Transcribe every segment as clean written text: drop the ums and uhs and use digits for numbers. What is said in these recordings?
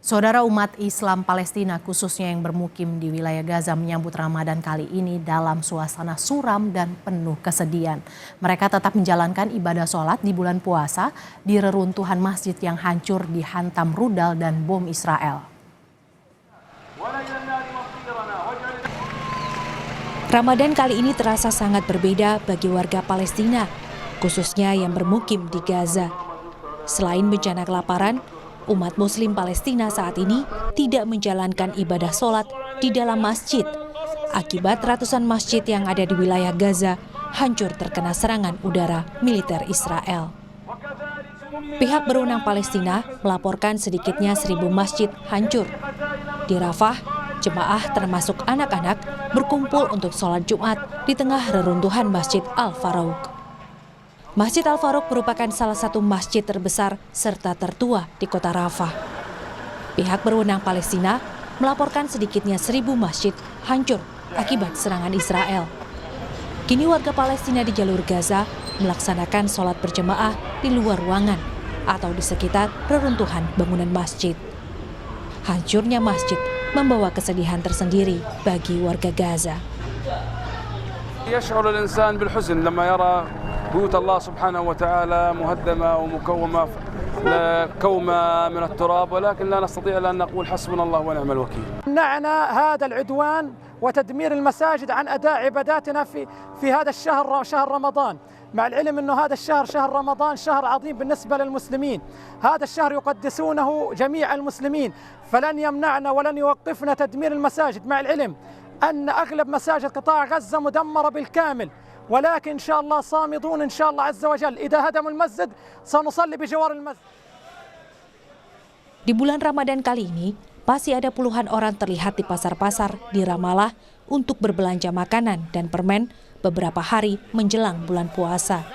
Saudara umat Islam Palestina khususnya yang bermukim di wilayah Gaza menyambut Ramadan kali ini dalam suasana suram dan penuh kesedihan. Mereka tetap menjalankan ibadah sholat di bulan puasa di reruntuhan masjid yang hancur dihantam rudal dan bom Israel. Ramadan kali ini terasa sangat berbeda bagi warga Palestina, khususnya yang bermukim di Gaza. Selain bencana kelaparan, umat Muslim Palestina saat ini tidak menjalankan ibadah sholat di dalam masjid akibat ratusan masjid yang ada di wilayah Gaza hancur terkena serangan udara militer Israel. Pihak berwenang Palestina melaporkan sedikitnya 1.000 masjid hancur. Di Rafah, jemaah termasuk anak-anak berkumpul untuk sholat Jumat di tengah reruntuhan Masjid Al-Farouq. Masjid Al-Farouq merupakan salah satu masjid terbesar serta tertua di kota Rafah. Pihak berwenang Palestina melaporkan sedikitnya 1.000 masjid hancur akibat serangan Israel. Kini warga Palestina di jalur Gaza melaksanakan sholat berjemaah di luar ruangan atau di sekitar reruntuhan bangunan masjid. Hancurnya masjid membawa kesedihan tersendiri bagi warga Gaza. يشعر الإنسان بالحزن لما يرى بيوت الله سبحانه وتعالى مهدمة ومكومة كومة من التراب، ولكن لا نستطيع أن نقول حسبنا الله ونعم الوكيل. منعنا هذا العدوان وتدمير المساجد عن أداء عباداتنا في هذا الشهر، شهر رمضان، مع العلم أنه هذا الشهر شهر رمضان شهر عظيم بالنسبة للمسلمين. هذا الشهر يقدسونه جميع المسلمين، فلن يمنعنا ولن يوقفنا تدمير المساجد، مع العلم أن أغلب مساجد قطاع غزة مدمرة بالكامل، ولكن إن شاء الله صامدون إن شاء الله عز وجل. إذا هدموا المسجد سنصلي بجوار المسجد. Di bulan Ramadan kali ini, masih ada puluhan orang terlihat di pasar-pasar di Ramallah untuk berbelanja makanan dan permen beberapa hari menjelang bulan puasa.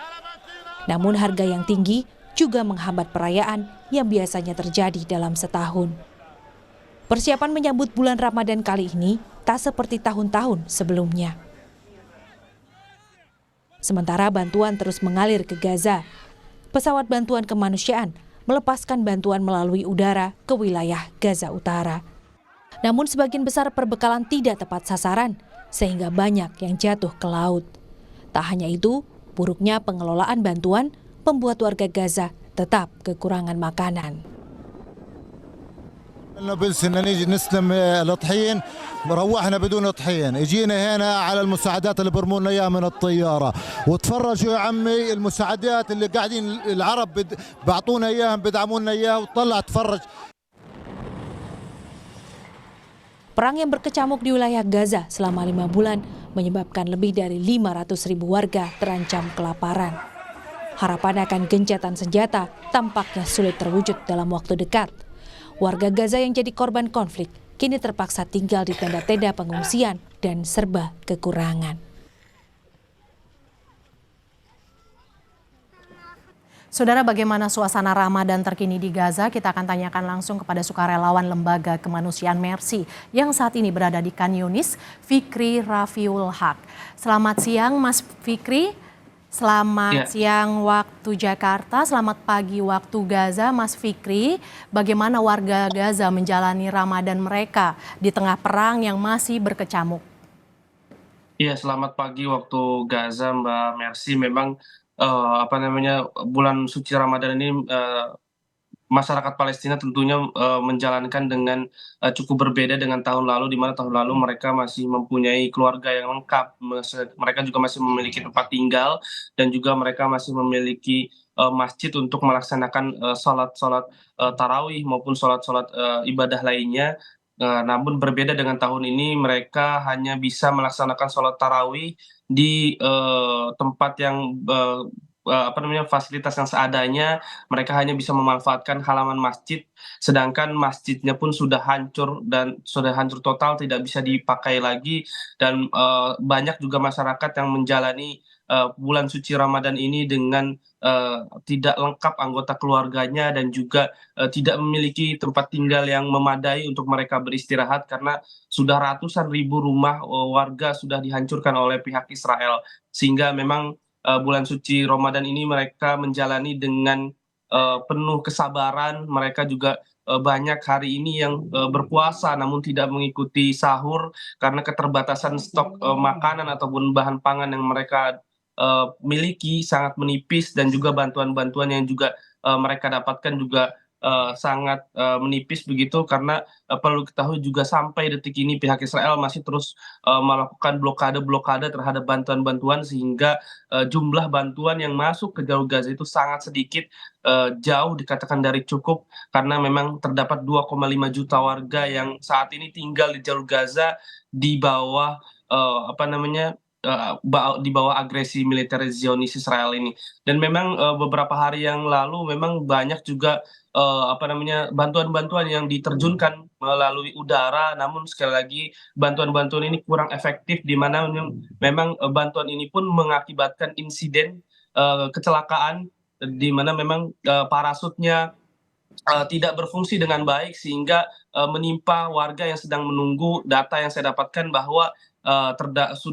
Namun harga yang tinggi juga menghambat perayaan yang biasanya terjadi dalam setahun. Persiapan menyambut bulan Ramadan kali ini tak seperti tahun-tahun sebelumnya. Sementara bantuan terus mengalir ke Gaza, pesawat bantuan kemanusiaan melepaskan bantuan melalui udara ke wilayah Gaza Utara. Namun sebagian besar perbekalan tidak tepat sasaran, sehingga banyak yang jatuh ke laut. Tak hanya itu, buruknya pengelolaan bantuan membuat warga Gaza tetap kekurangan makanan. بنسنا نيجي نستلم الطحين روحنا بدون طحين، اجينا هنا على المساعدات اللي برمونا اياها من الطياره، وتفرجوا يا عمي المساعدات اللي قاعدين العرب بعطونا اياها بدعمونا اياها، وطلع تفرج. Perang yang berkecamuk di wilayah Gaza selama 5 bulan menyebabkan lebih dari 500.000 warga terancam kelaparan. Harapan akan gencatan senjata tampaknya sulit terwujud dalam waktu dekat. Warga Gaza yang jadi korban konflik kini terpaksa tinggal di tenda-tenda pengungsian dan serba kekurangan. Saudara, bagaimana suasana Ramadan terkini di Gaza? Kita akan tanyakan langsung kepada sukarelawan Lembaga Kemanusiaan Mercy yang saat ini berada di Khan Yunis, Fikri Rafiul Haq. Selamat siang Mas Fikri, selamat siang waktu Jakarta, selamat pagi waktu Gaza. Mas Fikri, bagaimana warga Gaza menjalani Ramadan mereka di tengah perang yang masih berkecamuk? Iya, selamat pagi waktu Gaza, Mbak Mercy. Memang bulan suci Ramadan ini masyarakat Palestina tentunya menjalankan dengan cukup berbeda dengan tahun lalu, di mana tahun lalu mereka masih mempunyai keluarga yang lengkap, mereka juga masih memiliki tempat tinggal dan juga mereka masih memiliki masjid untuk melaksanakan sholat tarawih maupun sholat ibadah lainnya. Namun berbeda dengan tahun ini, mereka hanya bisa melaksanakan sholat tarawih di tempat yang fasilitas yang seadanya. Mereka hanya bisa memanfaatkan halaman masjid, sedangkan masjidnya pun sudah hancur total, tidak bisa dipakai lagi. Dan banyak juga masyarakat yang menjalani bulan suci Ramadan ini dengan tidak lengkap anggota keluarganya dan juga tidak memiliki tempat tinggal yang memadai untuk mereka beristirahat, karena sudah ratusan ribu rumah warga sudah dihancurkan oleh pihak Israel. Sehingga memang bulan suci Ramadan ini mereka menjalani dengan penuh kesabaran. Mereka juga banyak hari ini yang berpuasa namun tidak mengikuti sahur karena keterbatasan stok makanan ataupun bahan pangan yang mereka miliki sangat menipis, dan juga bantuan-bantuan yang juga mereka dapatkan juga sangat menipis begitu, karena perlu ketahui juga sampai detik ini pihak Israel masih terus melakukan blokade-blokade terhadap bantuan-bantuan, sehingga jumlah bantuan yang masuk ke jalur Gaza itu sangat sedikit, jauh dikatakan dari cukup, karena memang terdapat 2,5 juta warga yang saat ini tinggal di jalur Gaza di bawah apa namanya, di bawah agresi militer Zionis Israel ini. Dan memang beberapa hari yang lalu memang banyak juga apa namanya, bantuan-bantuan yang diterjunkan melalui udara, namun sekali lagi bantuan-bantuan ini kurang efektif, di mana memang bantuan ini pun mengakibatkan insiden kecelakaan, di mana memang parasutnya tidak berfungsi dengan baik, sehingga menimpa warga yang sedang menunggu. Data yang saya dapatkan bahwa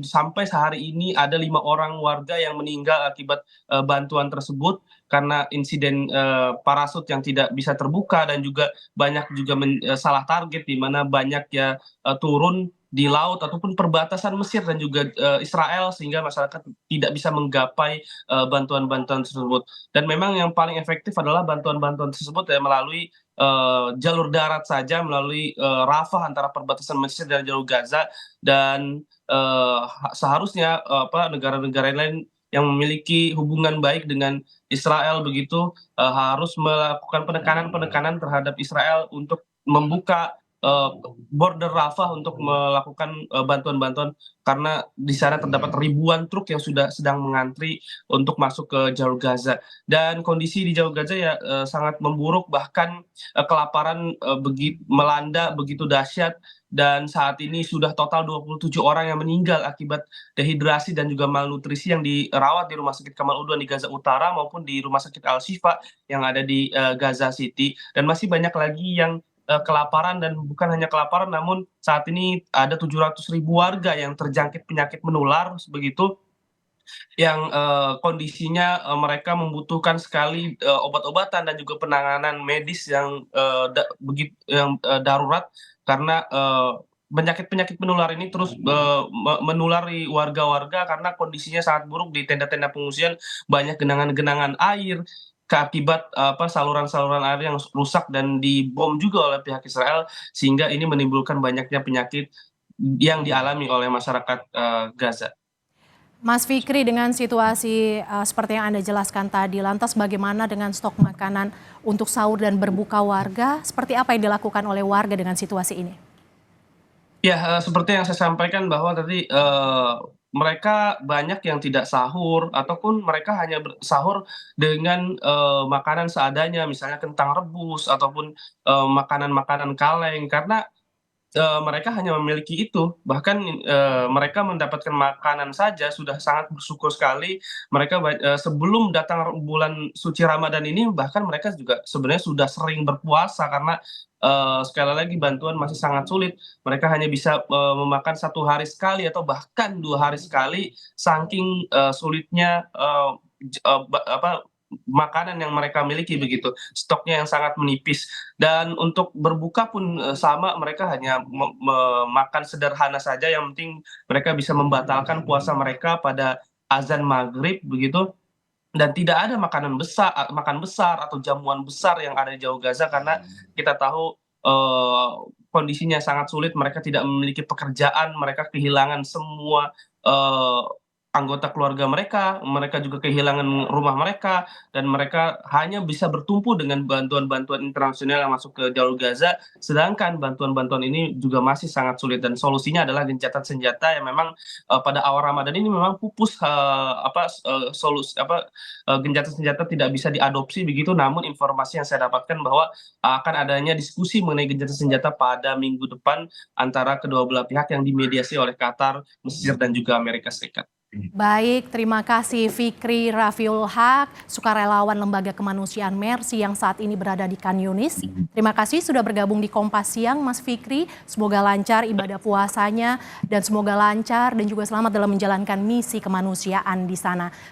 sampai sehari ini ada 5 orang warga yang meninggal akibat bantuan tersebut karena insiden parasut yang tidak bisa terbuka, dan juga banyak juga salah target, di mana banyak ya turun di laut ataupun perbatasan Mesir dan juga Israel, sehingga masyarakat tidak bisa menggapai bantuan-bantuan tersebut. Dan memang yang paling efektif adalah bantuan-bantuan tersebut ya melalui jalur darat saja, melalui Rafah antara perbatasan Mesir dan jalur Gaza. Dan seharusnya negara-negara lain yang memiliki hubungan baik dengan Israel begitu harus melakukan penekanan-penekanan terhadap Israel untuk membuka border Rafah untuk melakukan bantuan-bantuan, karena di sana terdapat ribuan truk yang sudah sedang mengantri untuk masuk ke jalur Gaza. Dan kondisi di jalur Gaza ya sangat memburuk, bahkan kelaparan melanda begitu dahsyat, dan saat ini sudah total 27 orang yang meninggal akibat dehidrasi dan juga malnutrisi yang dirawat di Rumah Sakit Kamal Udwan di Gaza Utara maupun di Rumah Sakit Al-Shifa yang ada di Gaza City. Dan masih banyak lagi yang kelaparan, dan bukan hanya kelaparan, namun saat ini ada 700.000 warga yang terjangkit penyakit menular begitu, yang kondisinya mereka membutuhkan sekali obat-obatan dan juga penanganan medis yang darurat, karena penyakit-penyakit menular ini terus menulari warga-warga karena kondisinya sangat buruk. Di tenda-tenda pengungsian banyak genangan-genangan air akibat saluran-saluran air yang rusak dan dibom juga oleh pihak Israel, sehingga ini menimbulkan banyaknya penyakit yang dialami oleh masyarakat Gaza. Mas Fikri, dengan situasi seperti yang Anda jelaskan tadi, lantas bagaimana dengan stok makanan untuk sahur dan berbuka warga? Seperti apa yang dilakukan oleh warga dengan situasi ini? Ya, seperti yang saya sampaikan bahwa tadi mereka banyak yang tidak sahur, ataupun mereka hanya sahur dengan makanan seadanya, misalnya kentang rebus ataupun makanan-makanan kaleng, karena mereka hanya memiliki itu. Bahkan mereka mendapatkan makanan saja sudah sangat bersyukur sekali. Mereka sebelum datang bulan suci Ramadan ini, bahkan mereka juga sebenarnya sudah sering berpuasa, karena sekali lagi bantuan masih sangat sulit. Mereka hanya bisa memakan 1 hari sekali atau bahkan 2 hari sekali, saking sulitnya makanan yang mereka miliki begitu, stoknya yang sangat menipis. Dan untuk berbuka pun sama, mereka hanya makan sederhana saja, yang penting mereka bisa membatalkan puasa mereka pada azan maghrib begitu. Dan tidak ada makan besar atau jamuan besar yang ada di jalur Gaza, karena kita tahu kondisinya sangat sulit. Mereka tidak memiliki pekerjaan, mereka kehilangan semua anggota keluarga mereka juga kehilangan rumah mereka, dan mereka hanya bisa bertumpu dengan bantuan-bantuan internasional yang masuk ke jalur Gaza, sedangkan bantuan-bantuan ini juga masih sangat sulit. Dan solusinya adalah gencatan senjata, yang memang pada awal Ramadan ini memang pupus gencatan senjata tidak bisa diadopsi begitu, namun informasi yang saya dapatkan bahwa akan adanya diskusi mengenai gencatan senjata pada minggu depan antara kedua belah pihak yang dimediasi oleh Qatar, Mesir, dan juga Amerika Serikat. Baik, terima kasih Fikri Rafiul Haq, sukarelawan Lembaga Kemanusiaan Mercy yang saat ini berada di Khan Yunis. Terima kasih sudah bergabung di Kompas Siang, Mas Fikri. Semoga lancar ibadah puasanya dan semoga lancar dan juga selamat dalam menjalankan misi kemanusiaan di sana.